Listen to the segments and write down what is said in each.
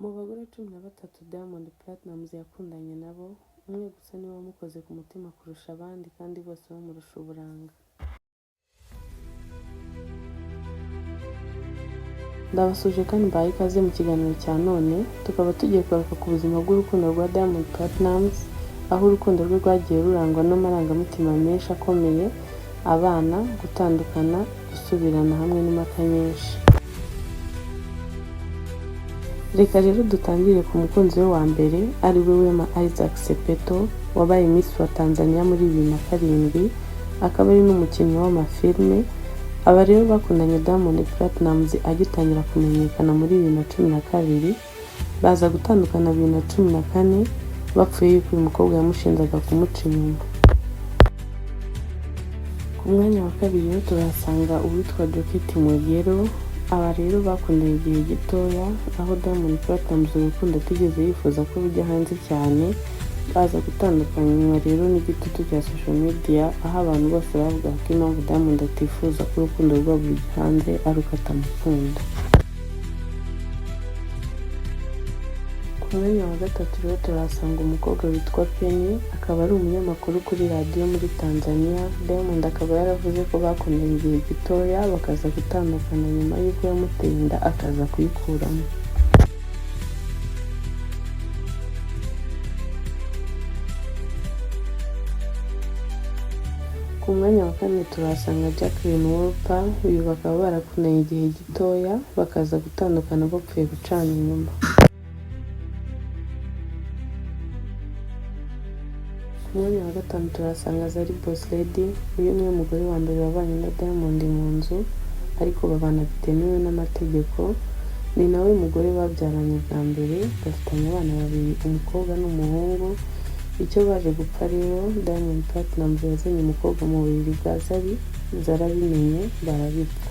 Mu bagore 13 Diamond Platnumz yakundanye nabo, umwe gusa niwe wamukoze ku mutima kurusha abandi kandi bose bamurusha uburanga. Ndabasuje kandi mbaye ikaze mu kiganiro cya none, tukaba tugiye kugaruka ku buzima bw'urukundo rwa Diamond Platnumz, aho urukundo rwe rwagiye rurangwa n'amarangamutima menshi akomeye, abana, gutandukana, gusubirana hamwe n'impaka nyinshi. Reka rero dutangire ku mukunzi we wa mbere ari we Wema Isaac Sepetu, wabaye Miss wa Tanzania muri 2007, akaba ari n'umukinnyi w'amafilme. Aba rero bakundanye Diamond Platnumz agitangira kumenyekana muri 2012, baza gutandukana 2014 bapfuye yuko uyu mukobwa yamushinjaga kumuca inyuma. Ku mwanya wa kabiri rero turahasanga uwitwa Joketi Mwegelo. Aba rero bakundanye igihe gitoya, aho Diamond Platnumz urukundo atigeze yifuza ko bijya hanze cyane, baza gutandukanywa rero n'igitutu cya social media, aho abantu bose bavuga ko impamvu Diamond atifuza ko urukundo rwabo rujya hanze ari uko atamukunda. Ku mwanya wa gatatu rero turahasanga umukobwa witwa Penny, akaba ari umunyamakuru kuri radiyo muri Tanzania. Diamond akaba yaravuze ko bakundanye igihe gitoya bakaza gutandukana nyuma y'uko yamuteye inda akaza kuyikuramo. Ku mwanya wa kane turahasanga Jacqueline Wolper, uyu bakaba barakundanye igihe gitoya bakaza gutandukana bapfuye gucana inyuma. Ku mwanya wa gatanu turahasanga Zari Boss Lady, uyu niwe mugore wa mbere wabanye na Diamond mu nzu, ariko babana bitemewe n'amategeko. Ni nawe mugore babyaranye bwa mbere, bafitanye abana babiri, umukobwa n'umuhungu. Icyo baje gupfa rero, Diamond Platnumz yazanye umukobwa mu buriri bwa Zari, zarabimenye barabipfa.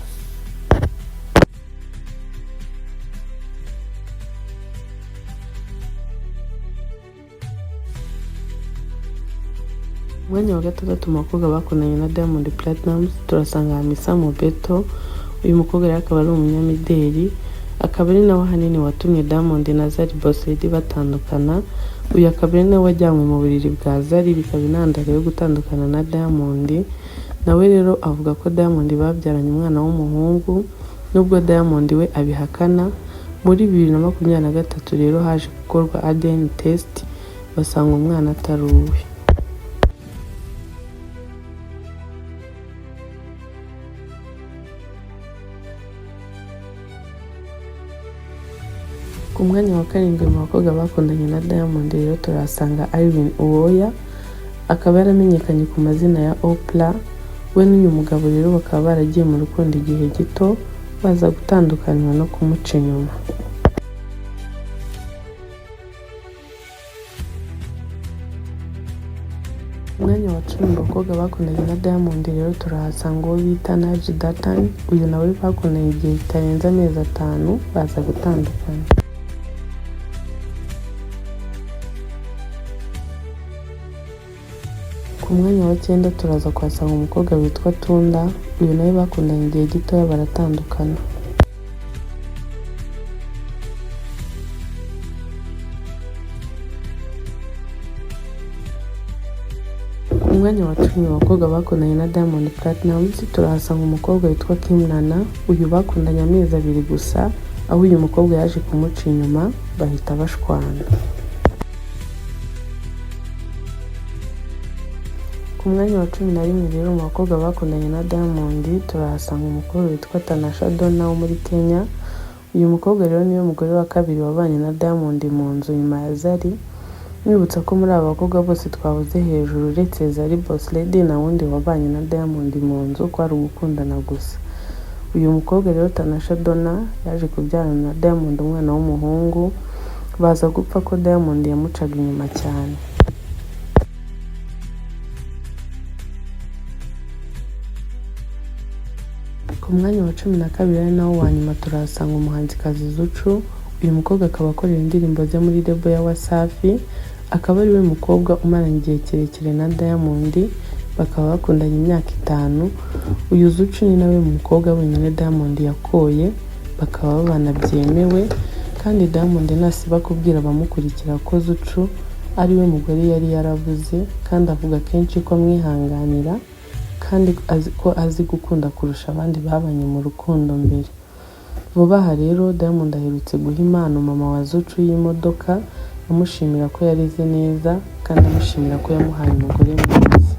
Mwanya wa gatandatu mu bakobwa bakundanye na Diamond Platnumz turasanga Hamisa Mobeto. Uyu mukobwa rero akaba ari umunyamideli, akaba ari nawe ahanini watumye Diamond na Zari Boss Lady batandukana. Uyu akaba ari nawe wajyanywe mu buriri bwa Zari, bikaba intandaro yo gutandukana na Diamond. Nawe rero avuga ko Diamond babyaranye umwana w'umuhungu, nubwo Diamond we abihakana. Muri 2023 rero haje gukorwa ADN test, basanga umwana atari uwe. Ku mwanya wa karindwi mu bakobwa bakundanye na Diamond rero turahasanga Irene Uwoya, akaba yaramenyekanye ku mazina ya Oprah. We n'uyu mugabo rero bakaba baragiye mu rukundo igihe gito, baza gutandukanywa no kumuca inyuma. Umwanya wa 10 mu bakobwa bakundanye na Diamond rero turahasanga uwo bita Naji Datan. Uyu nawe bakundanye igihe kitarenze amezi 5, baza gutandukana. Ku mwanya wa 9 turaza kuhasanga umukobwa witwa Tunda. Uyu nawe bakundanye igihe gitoya baratandukana. Ku mwanya wa 10 abakobwa bakundanye na Diamond Platnumz turahasanga umukobwa witwa Kim Nana. Uyu bakundanye amezi 2 gusa, aho uyu mukobwa yaje kumuca inyuma bahita bashwana. Ku mwanya wa 11 rero mu bakobwa bakundanye na Diamond turahasanga umukobwa witwa Tanasha Donna wo muri Kenya. Uyu mukobwa rero niwe mugore wa kabiri wabanye na Diamond mu nzu nyuma ya Zari. Mwibutsa ko muri aba bakobwa bose twavuze hejuru uretse Zari Boss Lady na wundi wabanye na Diamond mu nzu ko ari ugukundana gusa. Uyu mukobwa rero Tanasha Donna yaje kubyarana na Diamond umwana w'umuhungu, baza gupfa ko Diamond yamucaga inyuma cyane. Ku mwanya wa 12 ari nawo wa nyuma turahasanga umuhanzikazi Zuchu. Uyu mukobwa akaba akorera indirimbo ze muri label ya Wasafi, akaba ari we mukobwa umaranye igihe kirekire na Diamond, bakaba bakundanye imyaka 5. Uyu Zuchu ni nawe mukobwa wenyine Diamond yakoye, bakaba babana byemewe kandi Diamond ntasiba kubwira abamukurikira ko Zucu ari we mugore yari yarabuze, kandi avuga kenshi ko amwihanganira kandi ko azi gukunda kurusha abandi babanye mu rukundo mbere. Vuba aha rero Diamond aherutse guha impano mama wa Zucu y'imodoka, amushimira ko yareze neza kandi amushimira ko yamuhaye umugore mwiza.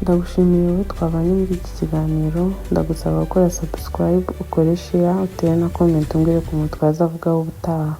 Ndagushimiye wowe twabanye muri iki kiganiro, ndagusaba gukora subscribe, ukore share, utere na comment umbwire ku muntu twazavugaho ubutaha.